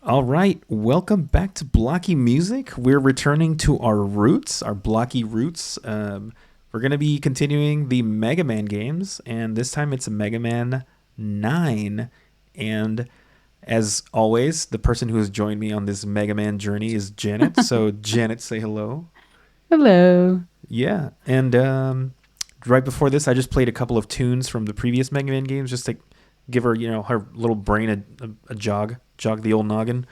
All right, welcome back to Blocky Music. We're returning to our roots, our Blocky roots. We're going to be continuing the Mega Man games, and this time it's a Mega Man 9. And as always, the person who has joined me on this Mega Man journey is Janet. So, Janet, say hello. Hello. Yeah, and right before this, I just played a couple of tunes from the previous Mega Man games just to give her, her little brain a jog the old noggin.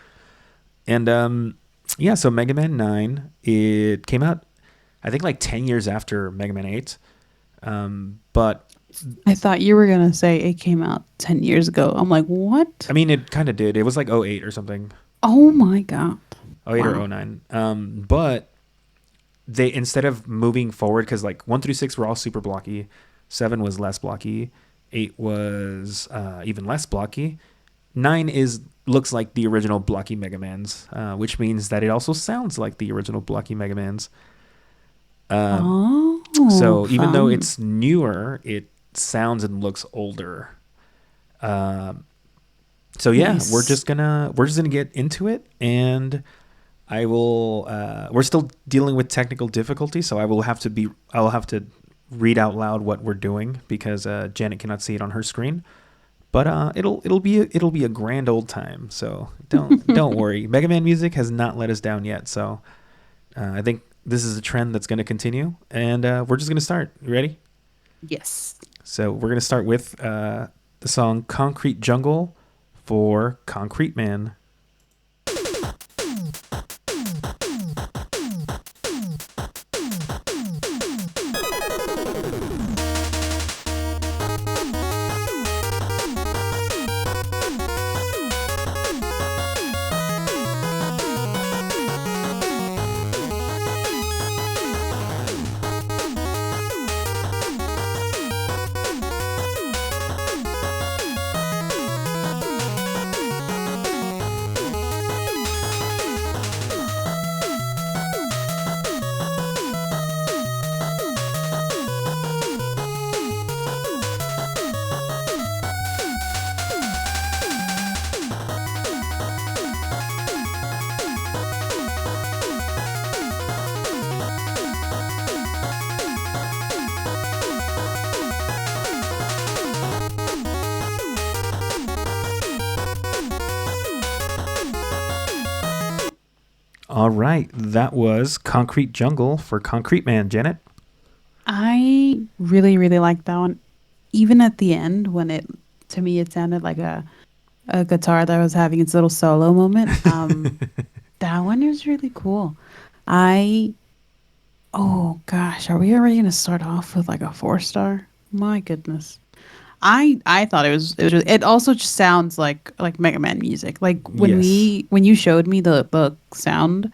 And yeah, so Mega Man 9, it came out, I think, like 10 years after Mega Man 8. But I thought you were going to say it came out 10 years ago. I'm like, what? I mean, it kind of did. It was like '08 or something. Oh my God. '08 Wow. or '09. But they, instead of moving forward, because like 1 through 6 were all super blocky, 7 was less blocky, 8 was even less blocky. 9 looks like the original blocky Mega Mans, which means that it also sounds like the original blocky Mega Mans. Oh, So even though fun. it's newer, it sounds and looks older. So yeah, Nice. we're just gonna get into it, and I will. We're still dealing with technical difficulty, so I will have to read out loud what we're doing because Janet cannot see it on her screen. But it'll be a grand old time. So don't worry. Mega Man music has not let us down yet. So I think this is a trend that's going to continue, and we're just going to start. You ready? Yes. So we're going to start with the song "Concrete Jungle" for Concrete Man. All right, that was "Concrete Jungle" for Concrete Man. Janet. I really, really like that one. Even at the end, to me, it sounded like a guitar that was having its little solo moment. That one is really cool. I, oh gosh, are we already going to start off with like a 4 star? My goodness. I thought it also just sounds like Mega Man music. Like Yes. when you showed me the sound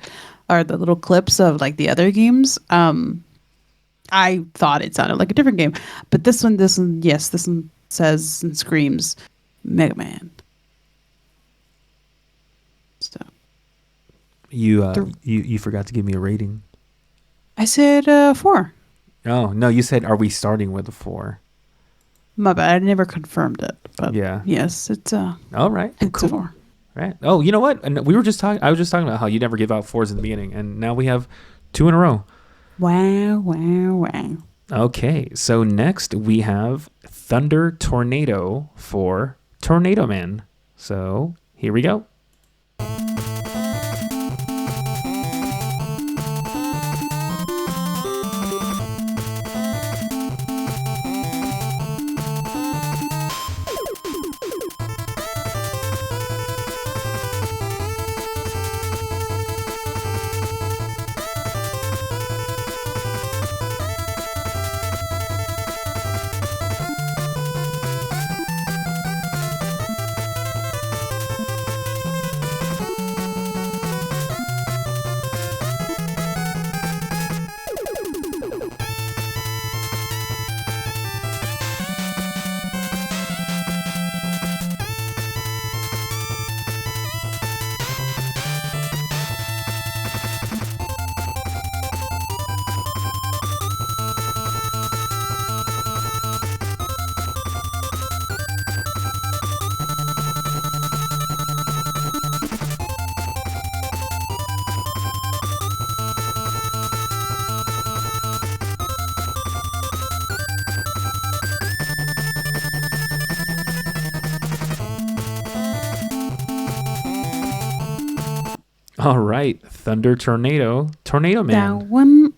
or the little clips of like the other games, I thought it sounded like a different game. But this one says and screams Mega Man. So the, You forgot to give me a rating. I said 4. Oh no, you said, "Are we starting with a 4?" My bad. I never confirmed it, but Yeah. yes, All right. Well, it's a cool. 4. Right. Oh, you know what? And we were just talking. I was just talking about how you never give out 4s in the beginning, and now we have 2 in a row. Wow, wow, wow. Okay. So next we have Thunder Tornado for Tornado Man. So here we go. All right, Thunder Tornado, Tornado Man.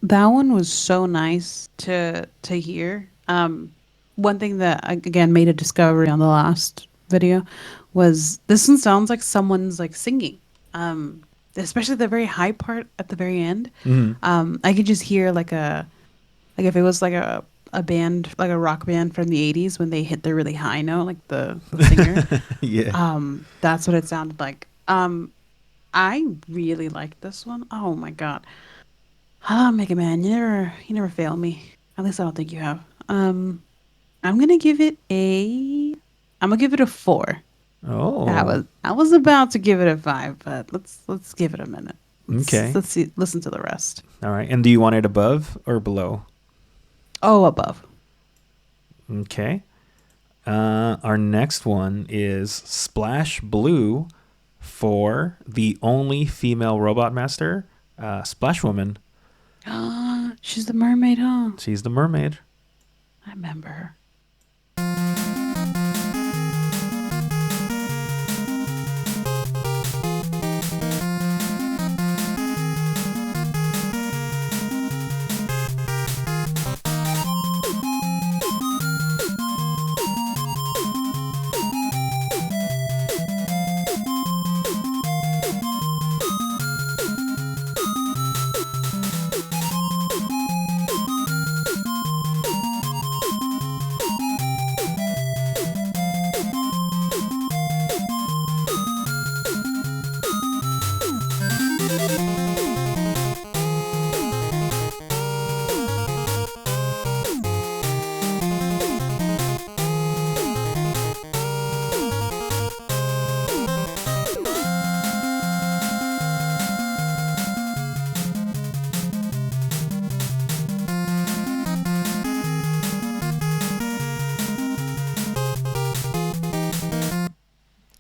That one was so nice to hear. One thing that I again made a discovery on the last video was this one sounds like someone's like singing. Especially the very high part at the very end. Mhm. I could just hear like if it was like a band like a rock band from the 80s when they hit the really high note like the singer. Yeah. That's what it sounded like. I really like this one. Oh my god. Ah, Mega Man, you never fail me. At least I don't think you have. I'm gonna give it a I'm gonna give it a 4. Oh, I was about to give it a 5, but let's give it a minute. okay. Let's see listen to the rest. All right. And do you want it above or below? Oh, above. Okay. Our next one is Splash Blue for the only female robot master, Splash Woman. She's the mermaid, huh? She's the mermaid. I remember her.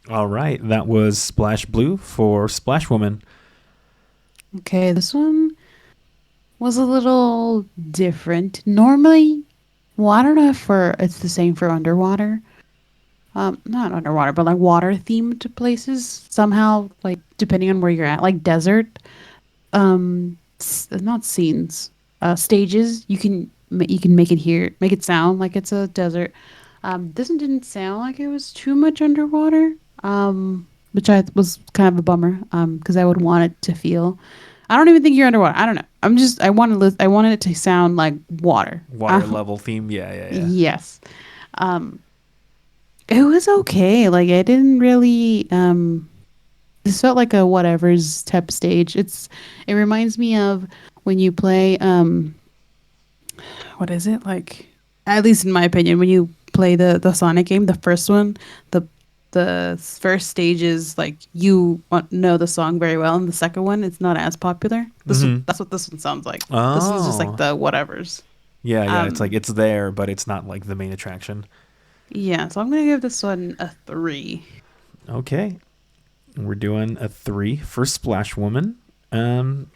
All right. That was Splash Blue for Splash Woman. Okay, this one was a little different. Normally, well, I don't know if for it's the same for underwater. Not underwater, but like water themed places. Somehow, like depending on where you're at, like desert, not scenes, stages. You can make it sound like it's a desert. This one didn't sound like it was too much underwater, which I was kind of a bummer. Because I would want it to feel. I don't even think you're underwater. I don't know. I wanted it to sound like water. Water level theme. Yeah, yeah, yeah. Yes. Um, it was okay. Like I didn't really. This felt like a whatever's type stage. It reminds me of when you play what is it like? At least in my opinion, when you play the Sonic game, the first one, the the first stage is like know the song very well, and the second one it's not as popular. Hmm. That's what this one sounds like. This one's just like Oh, the whatevers. yeah, yeah. It's like Um, it's there, but it's not like the main attraction. yeah, so I'm gonna give this one a 3. Okay, we're doing a 3 for Splash Woman. Um,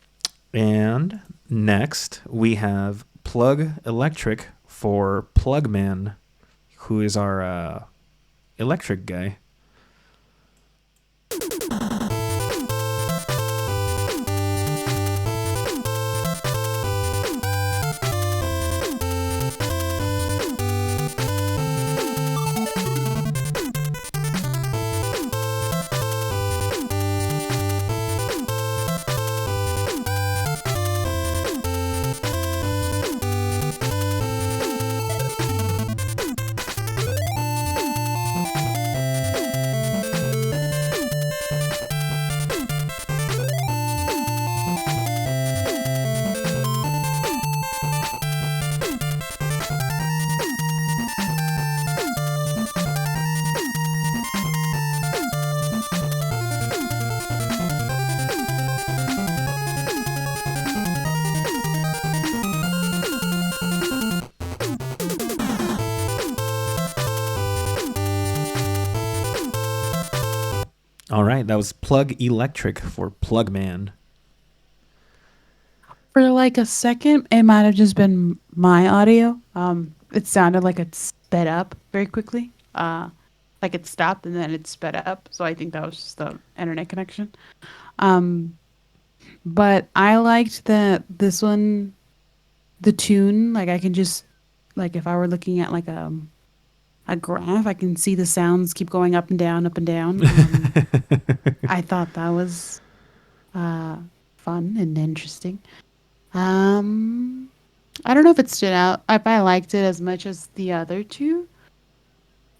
and next we have Plug Electric for Plug Man, who is our electric guy. All right, that was Plug Electric for Plug Man. For like a second, it might have just been my audio. It sounded like it sped up very quickly. Like it stopped and then it sped up. So I think that was just the internet connection. Um, But I liked that this one, the tune, like I can just, like if I were looking at like a graph, I can see the sounds keep going up and down, up and down. I thought that was uh, fun and interesting. Um, I don't know if it stood out, if I liked it as much as the other two.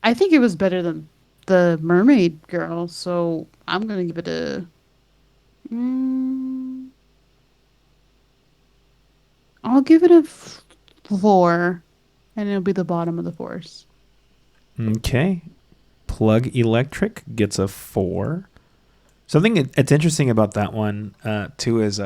I think it was better than the Mermaid Girl, so I'm gonna give it a. Mm, I'll give it a 4, and it'll be the bottom of the fours. Okay. Plug Electric gets a 4. Something it's interesting about that one too is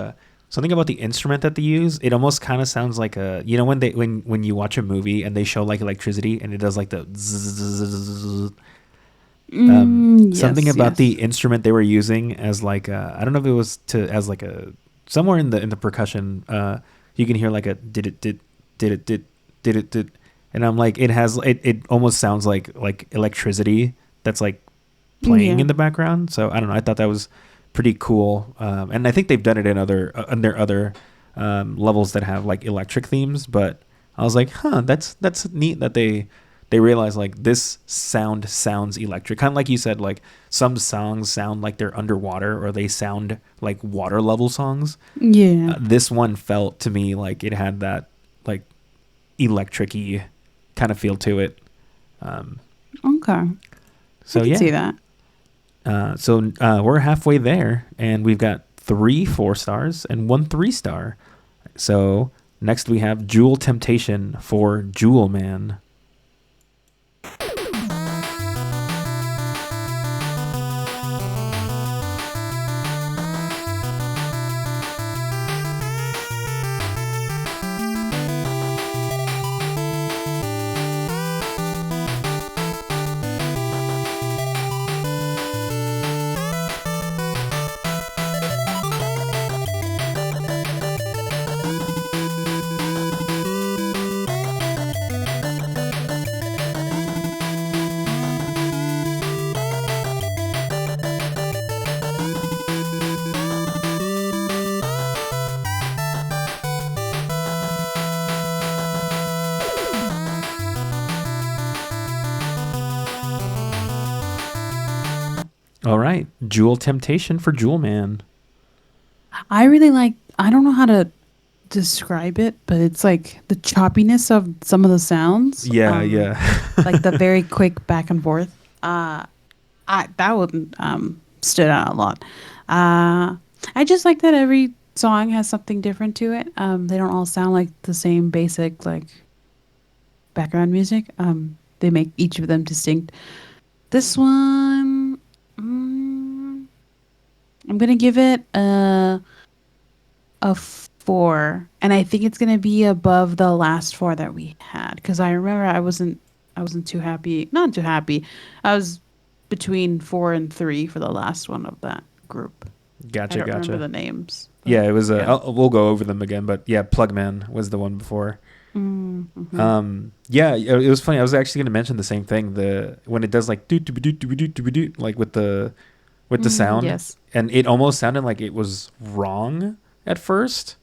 something about the instrument that they use. It almost kind of sounds like a when when you watch a movie and they show like electricity and it does like the zzz, something Yes, about the yes. instrument they were using as like I don't know if it was to as like a somewhere in the percussion you can hear like a did it, and I'm like it almost sounds like electricity that's like playing Yeah. in the background. So I don't know. I thought that was pretty cool, and I think they've done it in their other levels that have like electric themes. But I was like, huh, that's neat that they realize like this sounds electric. Kind of like you said, like some songs sound like they're underwater or they sound like water level songs. Yeah. This one felt to me like it had that like electric-y kind of feel to it. Um, Okay. I so can see yeah, that. we're halfway there, and we've got 3 4 stars and 1 3 star. So next we have Jewel Temptation for Jewel Man. All right, Jewel Temptation for Jewel Man. I really like, I don't know how to describe it, but it's like the choppiness of some of the sounds. Yeah, yeah. Like the very quick back and forth. I that one stood out a lot. I just like that every song has something different to it. They don't all sound like the same basic like background music. They make each of them distinct. This one, I'm gonna give it a 4, and I think it's gonna be above the last 4 that we had because I remember I wasn't too happy. Not too happy. I was between 4 and 3 for the last one of that group. I Gotcha, don't remember gotcha. the names, Yeah, but it was. yeah. We'll go over them again, but yeah, Plugman was the one before. Mm-hmm. Yeah, it was funny. I was actually going to mention the same thing. The when it does like do do do do do do do like with the sound, Yes. and it almost sounded like it was wrong at first,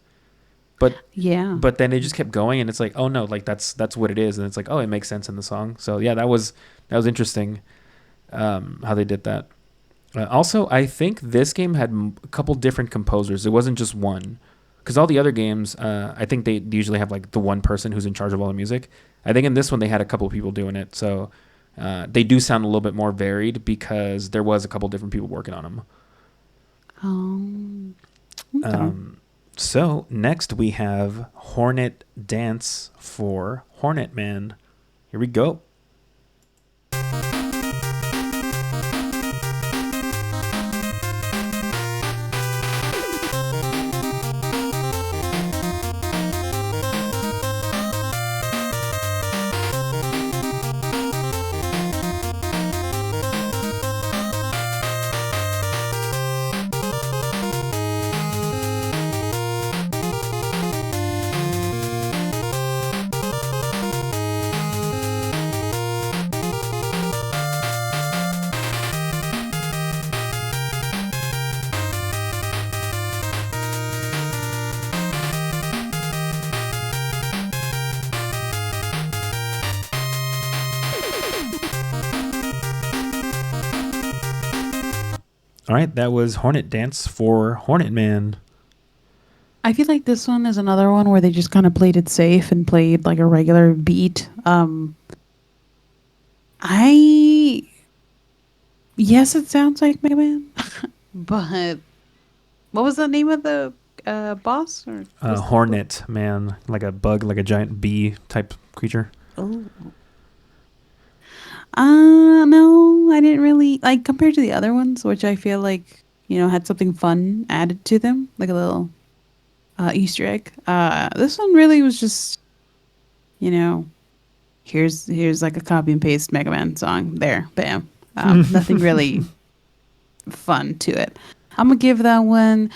but Yeah. then it just kept going, and it's like, oh no, like that's what it is, and it's like, oh, it makes sense in the song. So yeah, that was interesting, how they did that. Also, I think this game had a couple different composers. It wasn't just one, because all the other games, I think they usually have like the one person who's in charge of all the music. I think in this one they had a couple of people doing it, so they do sound a little bit more varied because there was a couple different people working on them. Um. Okay. Um, so next we have Hornet Dance for Hornet Man. Here we go. All right, that was Hornet Dance for Hornet Man. I feel like this one is another one where they just kind of played it safe and played like a regular beat. I Yes, it sounds like Mega Man, but what was the name of the boss? Or Hornet Man, like a bug, like a giant bee type creature. Oh, no, I didn't really like compared to the other ones, which I feel like had something fun added to them, like a little Easter egg. This one really was just you know here's like a copy and paste Mega Man song. There, bam. Nothing really fun to it. I'm gonna give that one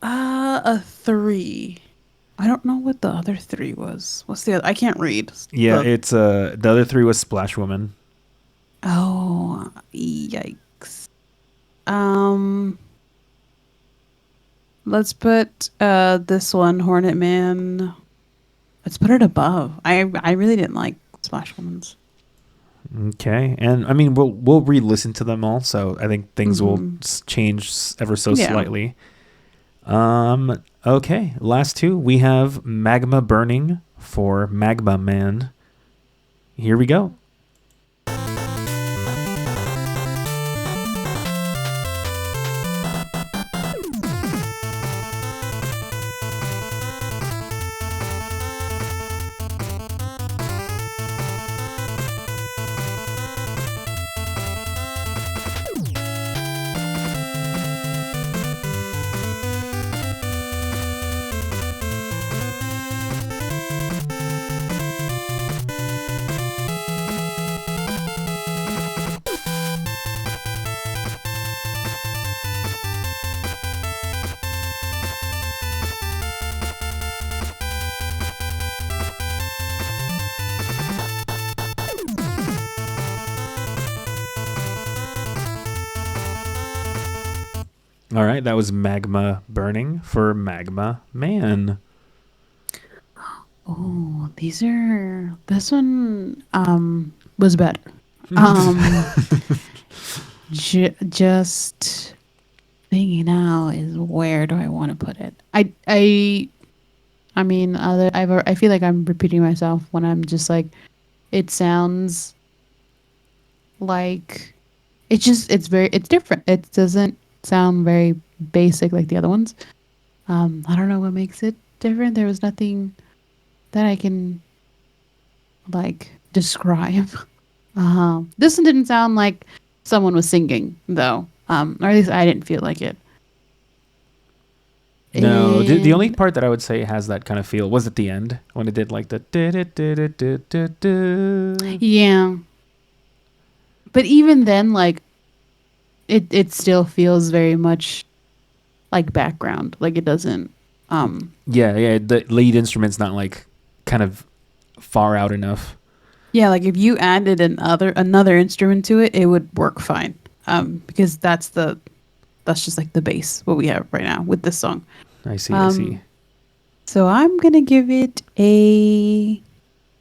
a 3. I don't know what the other 3 was. What's the other? I can't read. Yeah, it's the other 3 was Splash Woman. Oh, yikes. Let's put this one, Hornet Man. Let's put it above. I really didn't like Splash Woman's. Okay, and I mean we'll re-listen to them all, so I think things will change ever so slightly. Okay, last 2 we have Magma Burning for Magma Man. Here we go. All right, that was Magma Burning for Magma Man. Oh, this one was better. Just thinking now is where do I want to put it? I mean, I feel like I'm repeating myself when I'm just like, it sounds like it's different. It doesn't sound very basic like the other ones. I don't know what makes it different. There was nothing that I can like describe. This one didn't sound like someone was singing though, or at least I didn't feel like it. No, the only part that I would say has that kind of feel was at the end when it did like the yeah. But even then, like it still feels very much like background. Like it doesn't. Yeah. The lead instrument's not like kind of far out enough. Yeah, like if you added another instrument to it, it would work fine. Because that's just like the bass what we have right now with this song. I see. So I'm gonna give it a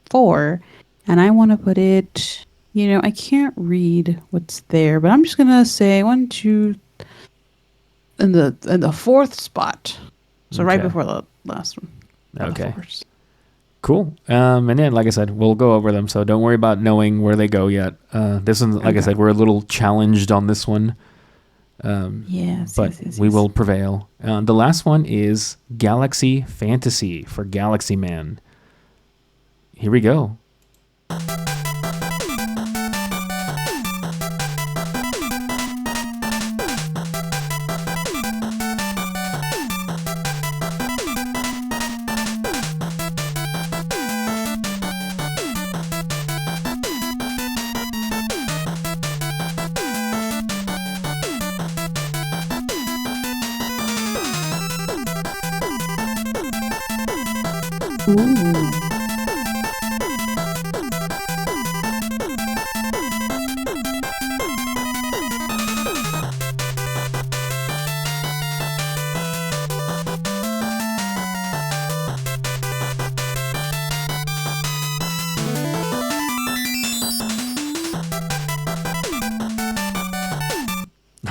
4, and I want to put it. I can't read what's there, but I'm just gonna say 1, 2, in the 4th spot. So right before the last one. Okay. Cool. And then, like I said, we'll go over them. So don't worry about knowing where they go yet. This one, like I said, we're a little challenged on this one. Yes. We will prevail. The last one is Galaxy Fantasy for Galaxy Man. Here we go.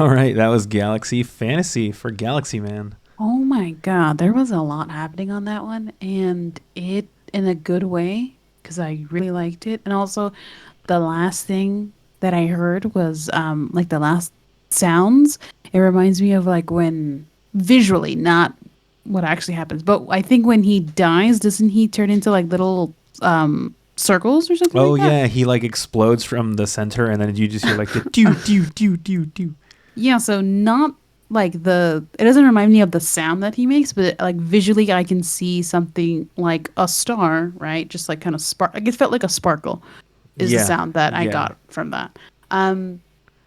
All right, that was Galaxy Fantasy for Galaxy Man. Oh my God, there was a lot happening on that one, and it in a good way because I really liked it. And also, the last thing that I heard was like the last sounds. It reminds me of like when visually, not what actually happens, but I think when he dies, doesn't he turn into like little circles or something Oh like that? yeah, he like explodes from the center, and then you just hear like the do do do do do. Yeah, so not like it doesn't remind me of the sound that he makes, but like visually I can see something like a star, right? Just like kind of spark, like it felt like a sparkle is the Yeah, sound that I yeah. got from that. Um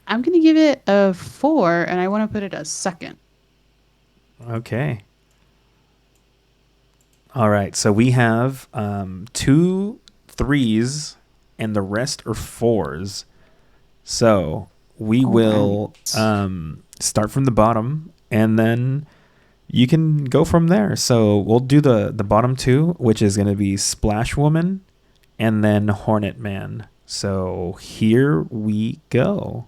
I'm gonna give it a 4 and I want to put it as second. Okay. All right, so we have two threes, and the rest are fours. So we All right. will start from the bottom, and then you can go from there. So we'll do the bottom two, which is going to be Splash Woman and then Hornet Man. So here we go.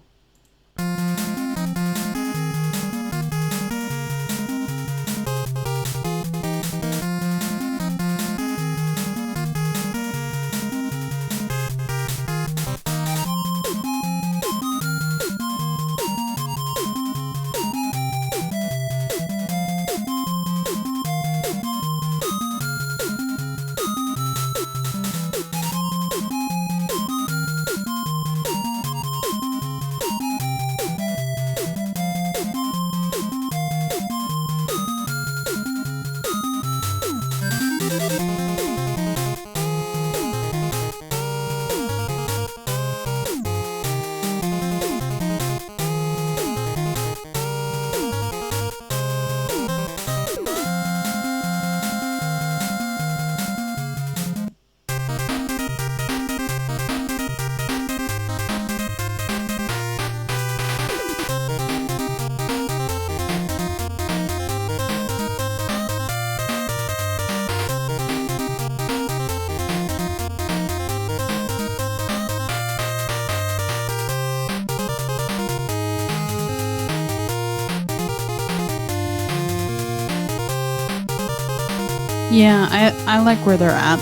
Yeah, I like where they're at.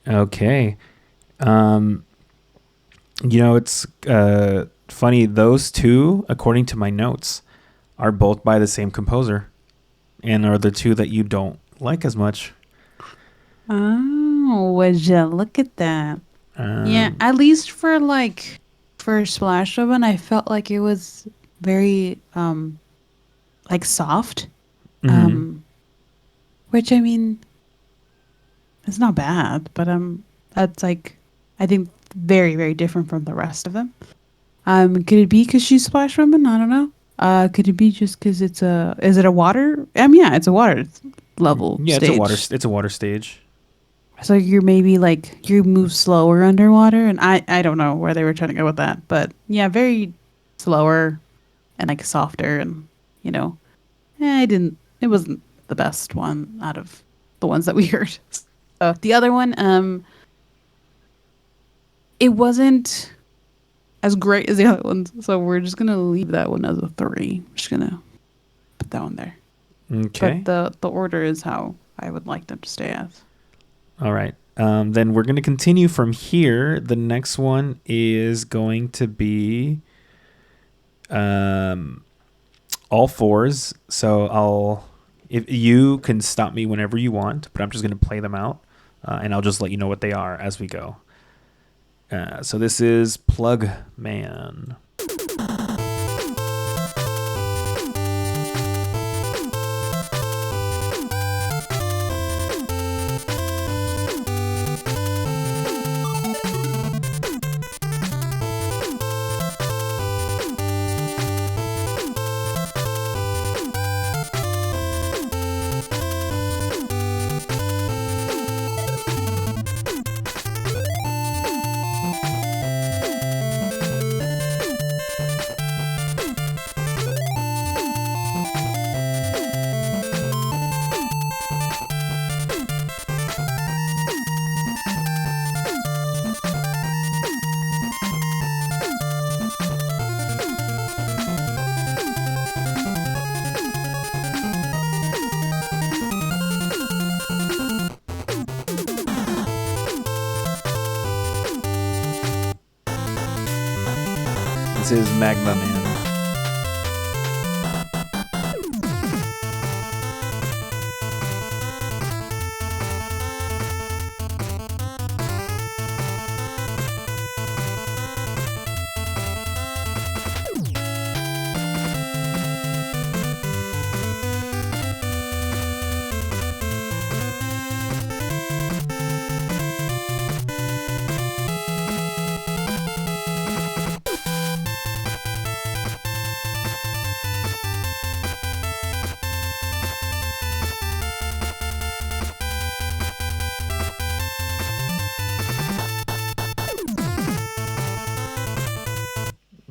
Okay. Um, it's funny. Those two, according to my notes, are both by the same composer, and are the two that you don't like as much. Oh, would you look at that? Yeah, Um, at least for Splash Oven, I felt like it was very like soft. mhm. Um, which I mean, it's not bad, but that's like I think very very different from the rest of them. Could it be because she's Splash Woman? I don't know. Could it be just because is it a water? Yeah, it's a water level Yeah, stage. it's a water stage. So you're maybe like you move slower underwater, and I don't know where they were trying to go with that, but yeah, very slower and like softer, and you know, I didn't. It wasn't the best one out of the ones that we heard. The other one, it wasn't as great as the other ones, so we're just gonna leave that one as a 3. Just gonna put that one there. But Okay. the order is how I would like them to stay as. All right. Then we're going to continue from here. The next one is going to be um, all fours. So if you can stop me whenever you want, but I'm just going to play them out, and I'll just let you know what they are as we go. So this is Plug Man. This is Magma Man.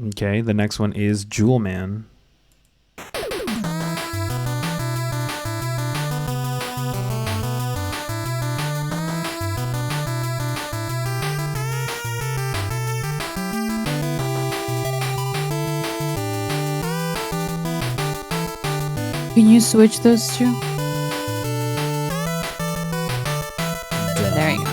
Okay, the next one is Jewel Man. Can you switch those two? There you go.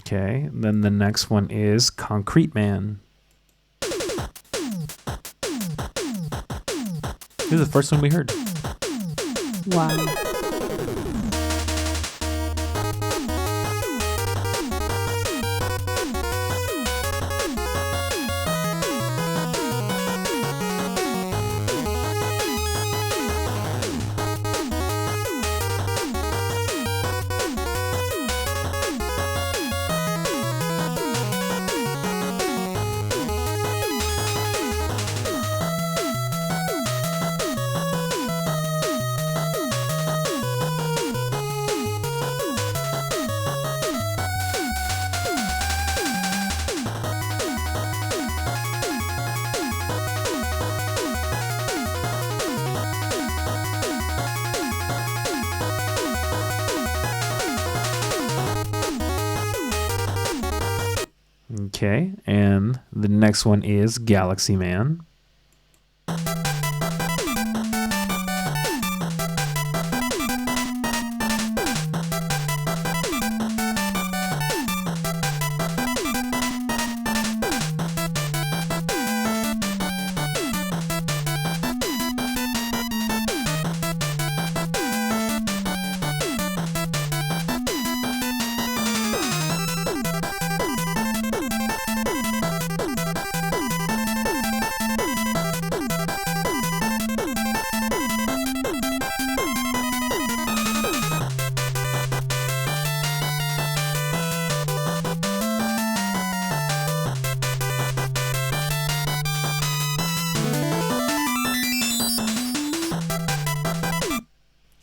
Okay, then the next one is Concrete Man. This is the first one we heard. Wow. Okay, and the next one is Galaxy Man.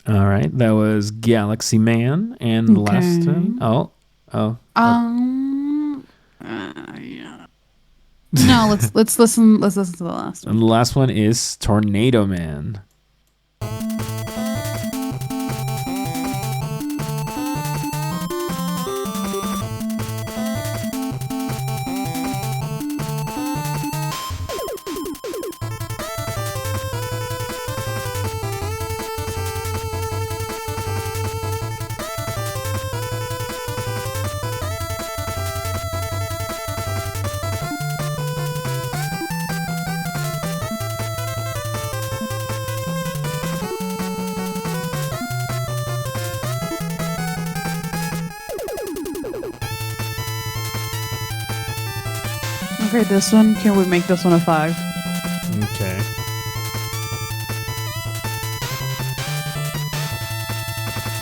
All right, that was Galaxy Man, and the last one. Yeah. No, let's listen. Let's listen to the last one. And the last one is Tornado Man. Okay, this one. Can we make this one a 5? Okay.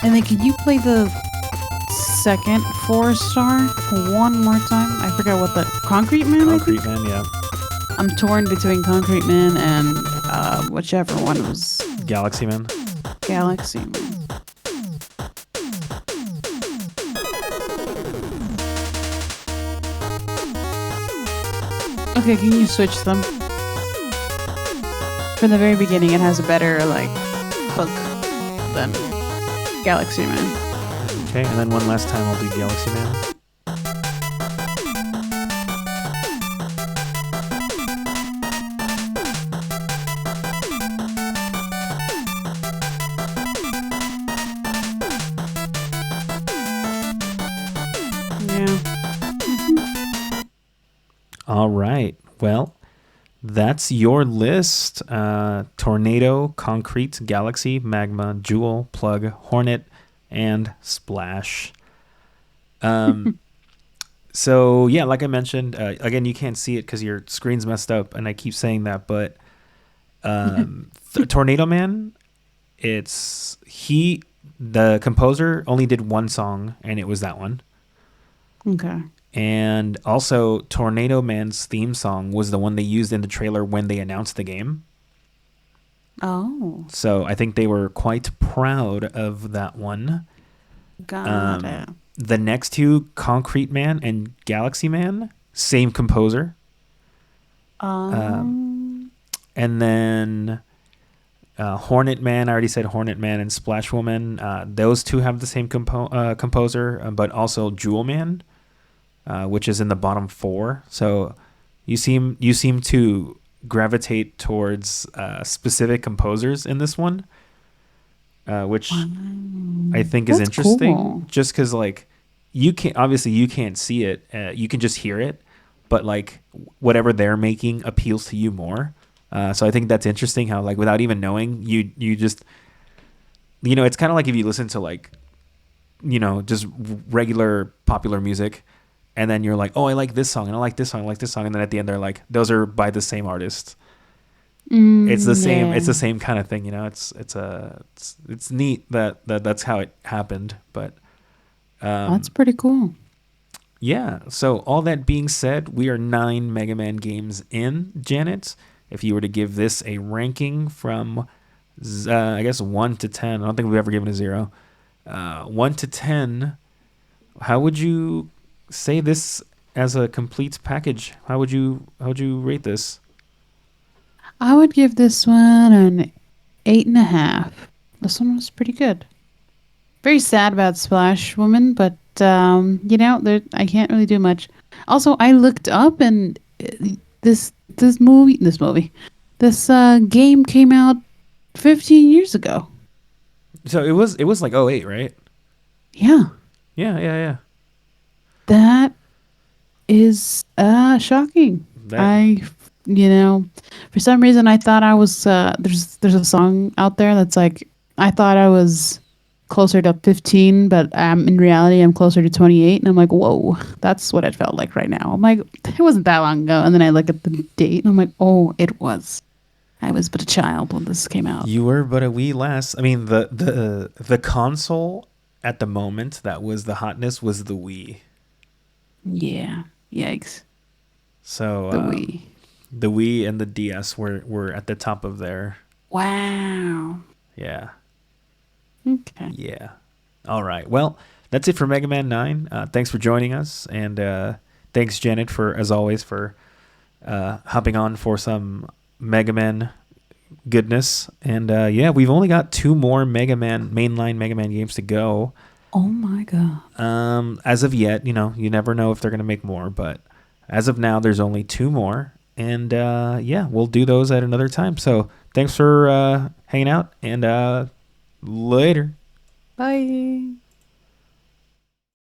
And then can you play the second 4-star one more time? I forgot what the Concrete Man. Concrete Man, yeah. I'm torn between Concrete Man and whichever one was Galaxy Man. Galaxy Man. Okay, can you switch them? From the very beginning, it has a better hook than Galaxy Man. Okay, and then one last time I'll do Galaxy Man. Yeah. All right. Well, that's your list. Tornado, Concrete, Galaxy, Magma, Jewel, Plug, Hornet, and Splash. So yeah, like I mentioned, again, you can't see it because your screen's messed up, and I keep saying that. But Tornado Man, the composer only did one song, and it was that one. Okay. And also, Tornado Man's theme song was the one they used in the trailer when they announced the game. Oh, So I think they were quite proud of that one. got it. The next two, Concrete Man and Galaxy Man, same composer. And then Hornet Man, I already said Hornet Man and Splash Woman. Those two have the same composer, but also Jewel Man, which is in the bottom four. So you seem to gravitate towards specific composers in this one, which I think is interesting. Cool. Just because like you can't see it, you can just hear it, but like whatever they're making appeals to you more. So I think that's interesting how like without even knowing, you just it's kind of like if you listen to like just regular popular music, and then you're like, oh, I like this song and I like this song, I like this song, and then at the end they're like, those are by the same artist. It's the same. Yeah. It's the same kind of thing, It's neat that's how it happened, but That's pretty cool. yeah. So all that being said, we are 9 Mega Man games in, Janet. If you were to give this a ranking from, I guess 1 to 10, I don't think we've ever given a 0. 1 to 10, how would you say this as a complete package? How would you rate this? I would give this one an 8.5. This one was pretty good. Very sad about Splash Woman, but I can't really do much. Also, I looked up and this game came out 15 years ago. So it was like '08, right? Yeah, Yeah. that is shocking. For some reason I thought I was there's a song out there that's like I thought I was closer to 15, but in reality I'm closer to 28, and I'm like, whoa, that's what it felt like right now. I'm like, it wasn't that long ago, and then I look at the date and I'm like, oh, it was. I was but a child when this came out. You were but a wee lass. I mean, the console at the moment that was the hotness was the Wii. Yeah, yikes. So The Wii. The Wii and the DS were at the top of their. Wow. Yeah. Okay. Yeah. All right. Well, that's it for Mega Man 9. Thanks for joining us, and thanks, Janet, as always, for hopping on for some Mega Man goodness. And yeah, we've only got 2 more mainline Mega Man games to go. Oh my god. As of yet, you never know if they're going to make more, but as of now, there's only 2 more. And yeah, we'll do those at another time. So thanks for hanging out, and later. Bye.